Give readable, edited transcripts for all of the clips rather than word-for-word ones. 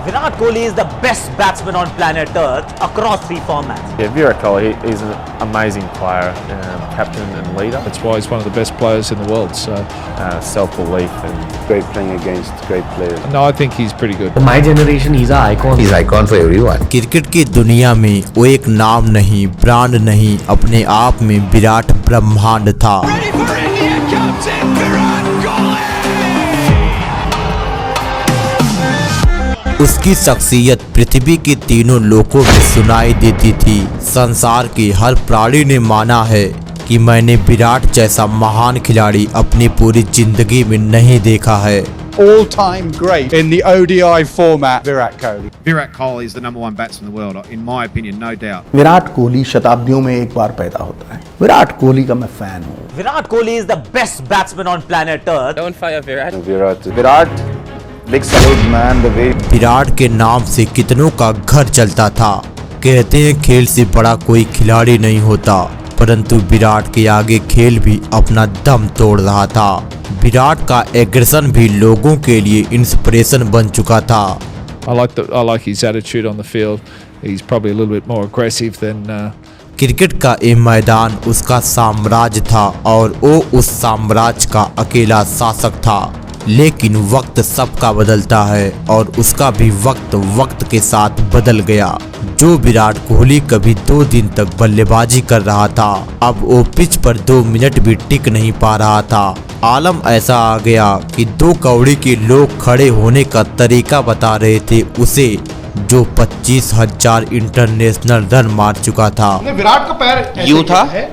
Virat Kohli is the best batsman on planet Earth across 3 formats. Yeah, Virat Kohli, he's an amazing player, captain and leader. That's why he's one of the best players in the world. So, self-belief and great playing against great players. no, I think he's pretty good. For my generation, he's an icon. He's icon for everyone. Cricket की दुनिया में वो एक नाम नहीं, brand नहीं, अपने आप में विराट ब्रह्मांड था। उसकी शख्सियत पृथ्वी के तीनों लोकों में सुनाई देती थी। संसार के हर प्राणी ने माना है कि मैंने विराट जैसा महान खिलाड़ी अपनी पूरी जिंदगी में नहीं देखा है। All-time great in the ODI format, Virat Kohli. Virat Kohli is the #1 batsman in the world, in my opinion, no doubt. Virat Kohli शताब्दियों में एक बार पैदा होता है। विराट कोहली का मैं फैन हूँ। Virat Kohli is the best batsman on planet Earth. Don't fire Virat. Virat, big salute man, the way. Virat के नाम से कितनों का घर चलता था। कहते हैं खेल से बड़ा कोई खिलाड़ी नहीं होता, परंतु विराट के आगे खेल भी अपना दम तोड़ रहा था। विराट का एग्रेशन भी लोगों के लिए इंस्पिरेशन बन चुका था। I like his attitude on the field. He's probably a little bit more aggressive than. Cricket का ये मैदान उसका साम्राज्य था और वो उस साम्राज्य का अकेला शासक था। लेकिन वक्त सबका बदलता है और उसका भी वक्त के साथ बदल गया। जो विराट कोहली कभी 2 दिन तक बल्लेबाजी कर रहा था, अब वो पिच पर 2 मिनट भी टिक नहीं पा रहा था। आलम ऐसा आ गया कि 2 कौड़ी के लोग खड़े होने का तरीका बता रहे थे उसे, जो 25,000 इंटरनेशनल रन मार चुका था। विराट का पैर ऐसे यूं था है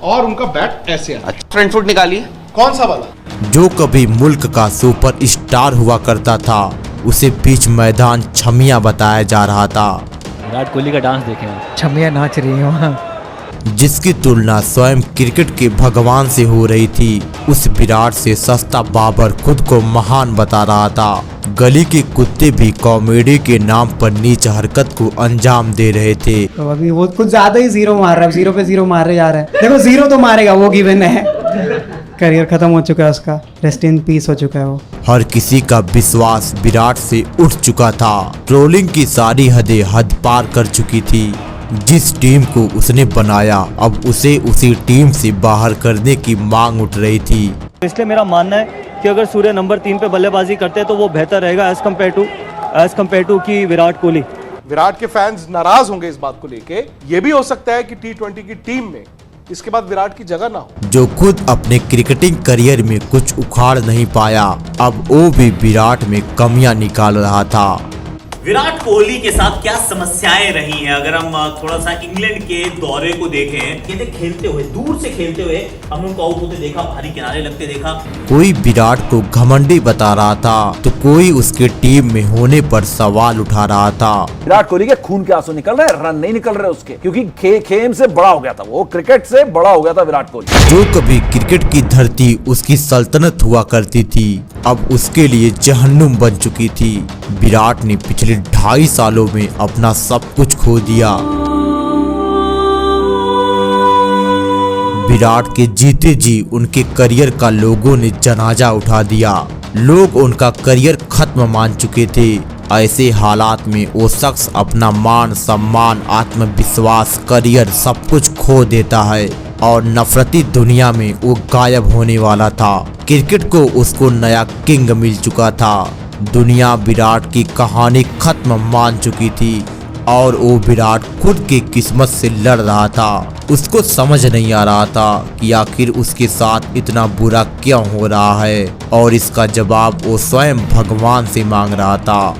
और उनका बैट ऐसे है। फ्रंट फुट निकालिए। कौन सा वाला? जो कभी मुल्क का सुपर स्टार हुआ करता था, उसे बीच मैदान छमिया बताया जा रहा था। विराट कोहली का डांस देखें, छमिया नाच रही है वहाँ। जिसकी तुलना स्वयं क्रिकेट के भगवान से हो रही थी। उस विराट से सस्ता बाबर खुद को महान बता रहा था। गली के कुत्ते भी कॉमेडी के नाम पर नीच हरकत को अंजाम दे रहे थे। तो अभी वो कुछ ज्यादा ही 0 मार रहा है, 0 पे 0 मारे जा रहा है। देखो 0 तो मारेगा, वो गिवन है। करियर खत्म हो चुका है उसका, रेस्ट इन पीस हो चुका है वो। हर किसी का विश्वास विराट से उठ चुका था। ट्रोलिंग की सारी हदें हद पार कर चुकी थी। जिस टीम को उसने बनाया, अब उसे उसी टीम से बाहर करने की मांग उठ रही थी। इसलिए मेरा मानना है कि अगर सूर्य नंबर 3 पे बल्लेबाजी करते तो वो बेहतर रहेगा एज कम्पेयर टू कि विराट कोहली। विराट के फैंस नाराज होंगे इस बात को लेके। ये भी हो सकता है कि T20 की टीम में इसके बाद विराट की जगह ना हो। जो खुद अपने क्रिकेटिंग करियर में कुछ उखाड़ नहीं पाया, अब वो भी विराट में कमियां निकाल रहा था। विराट कोहली के साथ क्या समस्याएं रही हैं? अगर हम थोड़ा सा इंग्लैंड के दौरे को देखें, कहते खेलते हुए, दूर से खेलते हुए हमने उनको आउट होते देखा, भारी किनारे लगते देखा। कोई विराट को घमंडी बता रहा था तो कोई उसके टीम में होने पर सवाल उठा रहा था। विराट कोहली के खून के आंसू निकल रहे, रन नहीं निकल रहे उसके, क्योंकि खेम से बड़ा हो गया था वो, क्रिकेट से बड़ा हो गया था विराट कोहली। जो कभी क्रिकेट की धरती उसकी सल्तनत हुआ करती थी, अब उसके लिए जहन्नुम बन चुकी थी। विराट ने पिछले 2.5 सालों में अपना सब कुछ खो दिया। विराट के जीते जी उनके करियर का लोगों ने जनाजा उठा दिया। लोग उनका करियर खत्म मान चुके थे। ऐसे हालात में वो शख्स अपना मान सम्मान, आत्मविश्वास, करियर सब कुछ खो देता है और नफरती दुनिया में वो गायब होने वाला था। क्रिकेट को उसको नया किंग मिल चुका था। दुनिया विराट की कहानी खत्म मान चुकी थी और वो विराट खुद की किस्मत से लड़ रहा था। उसको समझ नहीं आ रहा था कि आखिर उसके साथ इतना बुरा क्यों हो रहा है, और इसका जवाब वो स्वयं भगवान से मांग रहा था।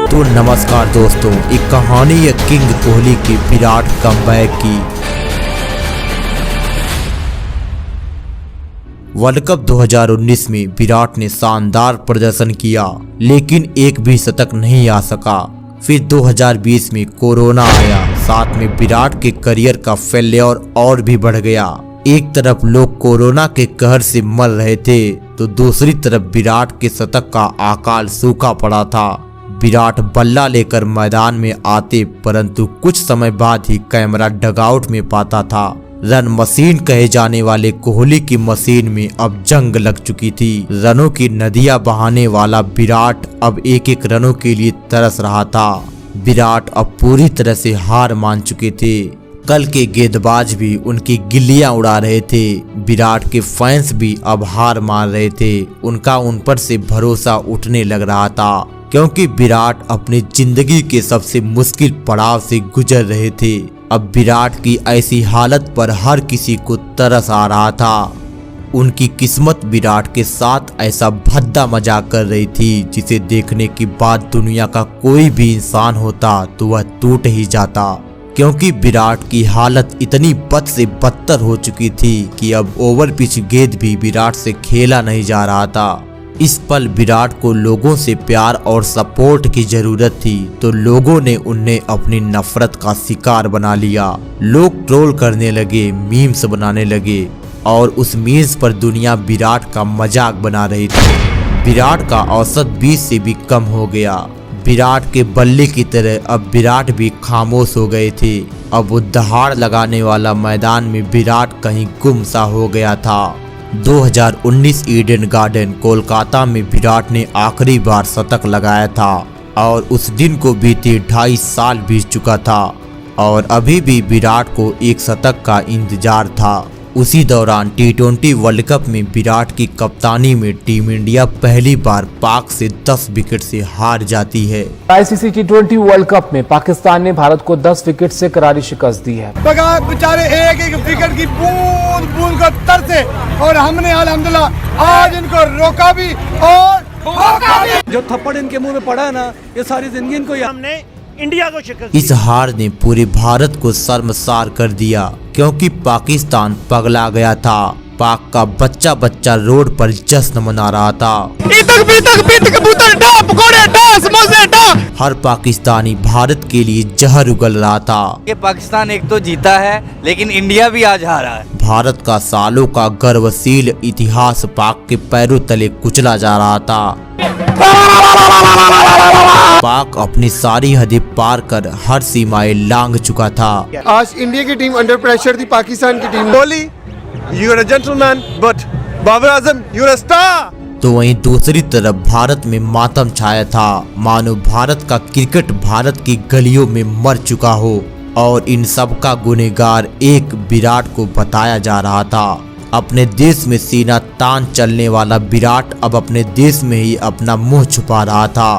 तो नमस्कार दोस्तों, एक कहानी है किंग कोहली की विराट कमबैक की। वर्ल्ड कप 2019 में विराट ने शानदार प्रदर्शन किया, लेकिन एक भी शतक नहीं आ सका। फिर 2020 में कोरोना आया, साथ में विराट के करियर का फेल्योर और भी बढ़ गया। एक तरफ लोग कोरोना के कहर से मर रहे थे, तो दूसरी तरफ विराट के शतक का अकाल सूखा पड़ा था। विराट बल्ला लेकर मैदान में आते, परंतु कुछ समय बाद ही कैमरा डगआउट में पाता था। रन मशीन कहे जाने वाले कोहली की मशीन में अब जंग लग चुकी थी। रनों की नदियां बहाने वाला विराट अब एक एक रनों के लिए तरस रहा था। विराट अब पूरी तरह से हार मान चुके थे। कल के गेंदबाज भी उनकी गिल्लियां उड़ा रहे थे। विराट के फैंस भी अब हार मान रहे थे। उनका उन पर से भरोसा उठने लग रहा था, क्योंकि विराट अपनी जिंदगी के सबसे मुश्किल पड़ाव से गुजर रहे थे। अब विराट की ऐसी हालत पर हर किसी को तरस आ रहा था। उनकी किस्मत विराट के साथ ऐसा भद्दा मजाक कर रही थी, जिसे देखने के बाद दुनिया का कोई भी इंसान होता तो वह टूट ही जाता, क्योंकि विराट की हालत इतनी बद से बदतर हो चुकी थी कि अब ओवर पिच गेंद भी विराट से खेला नहीं जा रहा था। इस पल विराट को लोगों से प्यार और सपोर्ट की जरूरत थी, तो लोगों ने उन्हें अपनी नफरत का शिकार बना लिया। लोग ट्रोल करने लगे, मीम्स बनाने लगे और उस मीम्स पर दुनिया विराट का मजाक बना रही थी। विराट का औसत 20 से भी कम हो गया। विराट के बल्ले की तरह अब विराट भी खामोश हो गए थे। अब वो दहाड़ लगाने वाला मैदान में विराट कहीं गुम सा हो गया था। 2019 ईडन गार्डन कोलकाता में विराट ने आखिरी बार शतक लगाया था और उस दिन को बीते 2.5 साल बीत चुका था और अभी भी विराट को एक शतक का इंतजार था। उसी दौरान T20 वर्ल्ड कप में विराट की कप्तानी में टीम इंडिया पहली बार पाक से 10 विकेट से हार जाती है। ICC T20 वर्ल्ड कप में पाकिस्तान ने भारत को 10 विकेट से करारी शिकस्त दी है। बेचारे एक एक विकेट की बूंद बूंद को तरसे और हमने अल्हम्दुलिल्लाह आज इनको रोका भी और भोंका भी। जो थप्पड़ इनके मुंह में पड़ा है ना, ये सारी जिंदगी इनको हमने इंडिया को शिकस्त। इस हार ने पूरे भारत को शर्मसार कर दिया, क्योंकि पाकिस्तान पगला गया था। पाक का बच्चा बच्चा रोड पर जश्न मना रहा था। हर पाकिस्तानी भारत के लिए जहर उगल रहा था। ये पाकिस्तान एक तो जीता है, लेकिन इंडिया भी आज हारा है। भारत का सालों का गर्वशील इतिहास पाक के पैरों तले कुचला जा रहा था। पाक अपनी सारी हदें पार कर हर सीमाएं लांघ चुका था। आज इंडिया की टीम अंडर प्रेशर थी पाकिस्तान की टीम। Kohli, you are a gentleman, but Babar Azam, you are a star. तो वहीं दूसरी तरफ भारत में मातम छाया था, मानो भारत का क्रिकेट भारत की गलियों में मर चुका हो और इन सब का गुनहगार एक विराट को बताया जा रहा था। अपने देश में सीना तान चलने वाला विराट अब अपने देश में ही अपना मुंह छुपा रहा था,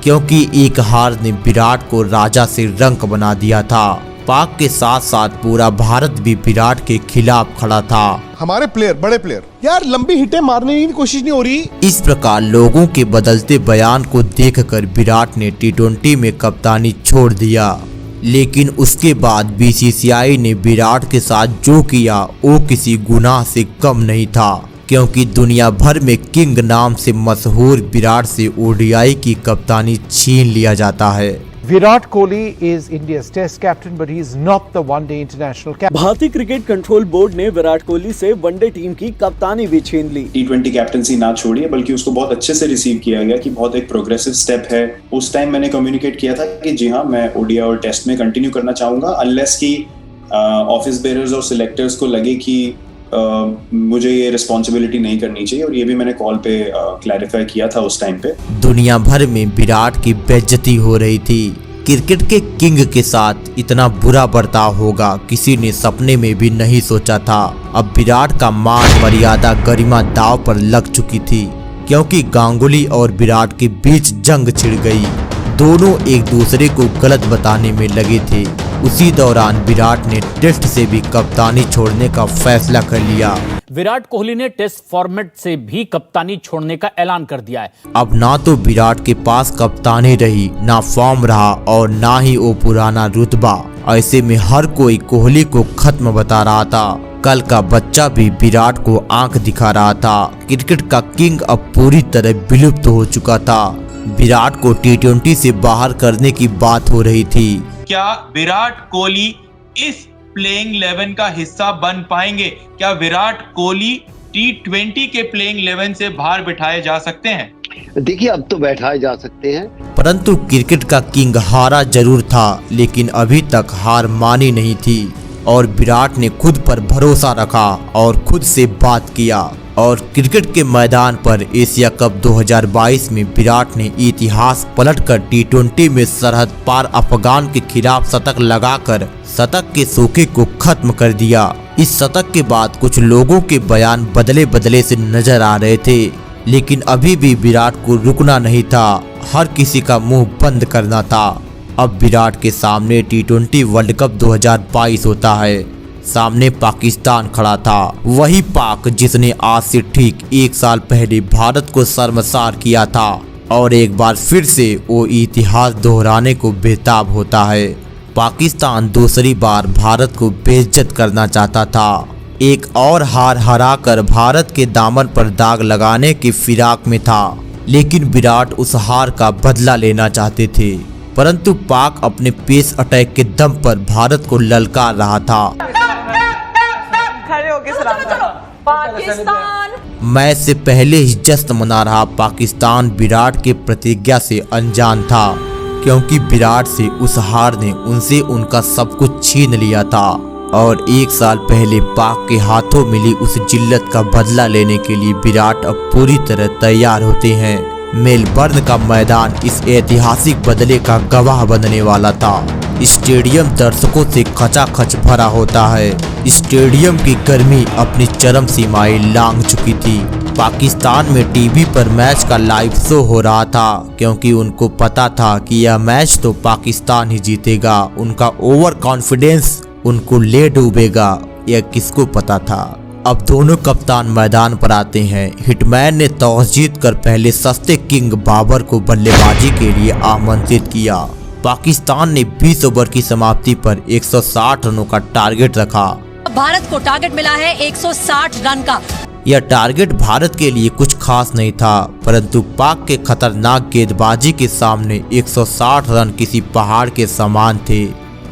क्योंकि एक हार ने विराट को राजा से रंक बना दिया था। पाक के साथ साथ पूरा भारत भी विराट के खिलाफ खड़ा था। हमारे प्लेयर, बड़े प्लेयर यार लंबी हिटें मारने की कोशिश नहीं हो रही। इस प्रकार लोगों के बदलते बयान को देखकर विराट ने T20 में कप्तानी छोड़ दिया, लेकिन उसके बाद BCCI ने विराट के साथ जो किया वो किसी गुनाह से कम नहीं था, क्योंकि दुनिया भर में किंग नाम से मशहूर विराट से ODI की कप्तानी छीन लिया जाता है। Virat Kohli is India's test captain, but he is not the one-day international captain. भारतीय क्रिकेट कंट्रोल बोर्ड ने विराट कोहली से वनडे टीम की कप्तानी भी छीन ली। T20 कैप्टनसी ना छोड़िए, बल्कि उसको बहुत अच्छे से रिसीव किया गया कि बहुत एक प्रोग्रेसिव स्टेप है। उस टाइम मैंने कम्युनिकेट किया था कि जी हाँ, मैं ODI और टेस्ट में कंटिन्यू करना चाहूंगा, अनलेस की ऑफिस बेयरर्स और सिलेक्टर्स को लगे कि मुझे ये रिस्पॉन्सिबिलिटी नहीं करनी चाहिए, और ये भी मैंने कॉल पे क्लैरिफाई किया था उस टाइम पे। दुनिया भर में विराट की बेइज्जती हो रही थी। क्रिकेट के किंग के साथ इतना बुरा बर्ताव होगा किसी ने सपने में भी नहीं सोचा था। अब विराट का मान मर्यादा गरिमा दांव पर लग चुकी थी, क्योंकि गांगुली और विराट के बीच जंग छिड़ गई। दोनों एक दूसरे को गलत बताने में लगे थे। उसी दौरान विराट ने टेस्ट से भी कप्तानी छोड़ने का फैसला कर लिया। विराट कोहली ने टेस्ट फॉर्मेट से भी कप्तानी छोड़ने का ऐलान कर दिया है। अब ना तो विराट के पास कप्तानी रही, ना फॉर्म रहा और ना ही वो पुराना रुतबा। ऐसे में हर कोई कोहली को खत्म बता रहा था। कल का बच्चा भी विराट को आंख दिखा रहा था। क्रिकेट का किंग अब पूरी तरह विलुप्त हो चुका था। विराट को T20 से बाहर करने की बात हो रही थी। क्या विराट कोहली इस प्लेइंग 11 का हिस्सा बन पाएंगे? क्या विराट कोहली T20 के प्लेइंग 11 से बाहर बिठाए जा सकते हैं? देखिए अब तो बैठाए जा सकते हैं। परंतु क्रिकेट का किंग हारा जरूर था, लेकिन अभी तक हार मानी नहीं थी और विराट ने खुद पर भरोसा रखा और खुद से बात किया और क्रिकेट के मैदान पर एशिया कप 2022 में विराट ने इतिहास पलटकर T20 में सरहद पार अफगान के खिलाफ शतक लगाकर शतक के सोखे को खत्म कर दिया। इस शतक के बाद कुछ लोगों के बयान बदले बदले से नजर आ रहे थे, लेकिन अभी भी विराट को रुकना नहीं था, हर किसी का मुंह बंद करना था। अब विराट के सामने T20 वर्ल्ड कप 2022 होता है। सामने पाकिस्तान खड़ा था, वही पाक जिसने आज से ठीक 1 साल पहले भारत को शर्मसार किया था और एक बार फिर से वो इतिहास दोहराने को बेताब होता है। पाकिस्तान दूसरी बार भारत को बेइज्जत करना चाहता था, एक और हार हराकर भारत के दामन पर दाग लगाने की फिराक में था, लेकिन विराट उस हार का बदला लेना चाहते थे। परंतु पाक अपने पेस अटैक के दम पर भारत को ललकार रहा था। पाकिस्तान मैच से पहले ही जश्न मना रहा पाकिस्तान विराट के प्रतिज्ञा से अनजान था, क्योंकि विराट से उस हार ने उनसे उनका सब कुछ छीन लिया था और 1 साल पहले पाक के हाथों मिली उस जिल्लत का बदला लेने के लिए विराट अब पूरी तरह तैयार होते हैं। मेलबर्न का मैदान इस ऐतिहासिक बदले का गवाह बनने वाला था। स्टेडियम दर्शकों से खचाखच भरा होता है। स्टेडियम की गर्मी अपनी चरम सीमाएं लांघ चुकी थी। पाकिस्तान में टीवी पर मैच का लाइव शो हो रहा था, क्योंकि उनको पता था कि यह मैच तो पाकिस्तान ही जीतेगा। उनका ओवर कॉन्फिडेंस उनको ले डूबेगा, यह किसको पता था। अब दोनों कप्तान मैदान पर आते हैं। हिटमैन ने टॉस जीतकर पहले सस्ते किंग बाबर को बल्लेबाजी के लिए आमंत्रित किया। पाकिस्तान ने 20 ओवर की समाप्ति पर 160 रनों का टारगेट रखा। भारत को टारगेट मिला है 160 रन का। यह टारगेट भारत के लिए कुछ खास नहीं था, परंतु पाक के खतरनाक गेंदबाजी के सामने 160 रन किसी पहाड़ के समान थे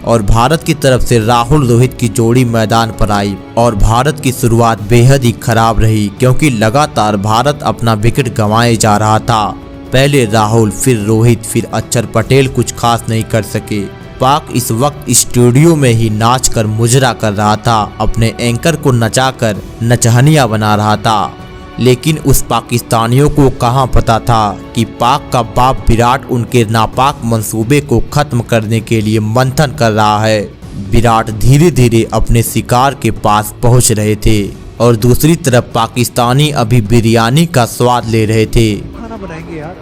और भारत की तरफ से राहुल रोहित की जोड़ी मैदान पर आई और भारत की शुरुआत बेहद ही खराब रही, क्योंकि लगातार भारत अपना विकेट गंवाए जा रहा था। पहले राहुल, फिर रोहित, फिर अक्षर पटेल कुछ खास नहीं कर सके। पाक इस वक्त स्टूडियो में ही नाच कर मुजरा कर रहा था, अपने एंकर को नचाकर नचहनिया बना रहा था। लेकिन उस पाकिस्तानियों को कहां पता था कि पाक का बाप विराट उनके नापाक मंसूबे को खत्म करने के लिए मंथन कर रहा है। विराट धीरे धीरे अपने शिकार के पास पहुंच रहे थे और दूसरी तरफ पाकिस्तानी अभी बिरयानी का स्वाद ले रहे थे। खाना बनाएंगे यार,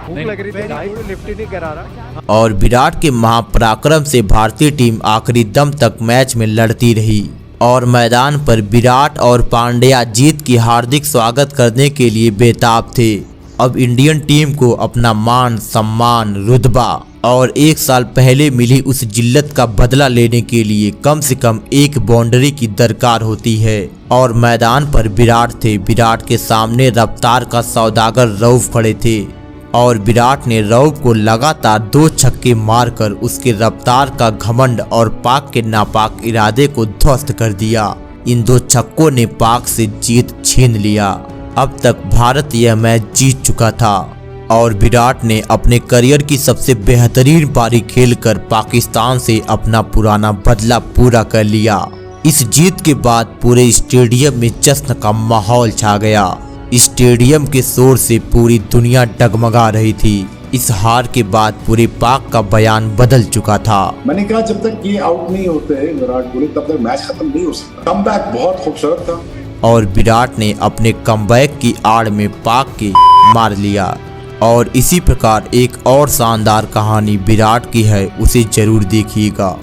भूख लग रही थी, लिफ्ट ही नहीं करा रहा। और विराट के महापराक्रम से भारतीय टीम आखिरी दम तक मैच में लड़ती रही और मैदान पर विराट और पांड्या जीत की हार्दिक स्वागत करने के लिए बेताब थे। अब इंडियन टीम को अपना मान सम्मान, रुतबा और 1 साल पहले मिली उस जिल्लत का बदला लेने के लिए कम से कम एक बाउंड्री की दरकार होती है और मैदान पर विराट थे। विराट के सामने रफ्तार का सौदागर रऊफ खड़े थे और विराट ने रऊफ को लगातार 2 छक्के मारकर उसके रफ्तार का घमंड और पाक के नापाक इरादे को ध्वस्त कर दिया। इन 2 छक्कों ने पाक से जीत छीन लिया। अब तक भारत यह मैच जीत चुका था और विराट ने अपने करियर की सबसे बेहतरीन पारी खेलकर पाकिस्तान से अपना पुराना बदला पूरा कर लिया। इस जीत के बाद पूरे स्टेडियम में जश्न का माहौल छा गया। स्टेडियम के शोर से पूरी दुनिया डगमगा रही थी। इस हार के बाद पूरे पाक का बयान बदल चुका था। मैंने कहा जब तक ये आउट नहीं होते विराट कोहली तब तक मैच खत्म नहीं हो सकता। कमबैक बहुत खूबसूरत था और विराट ने अपने कमबैक की आड़ में पाक के मार लिया। और इसी प्रकार एक और शानदार कहानी विराट की है, उसे जरूर देखिएगा।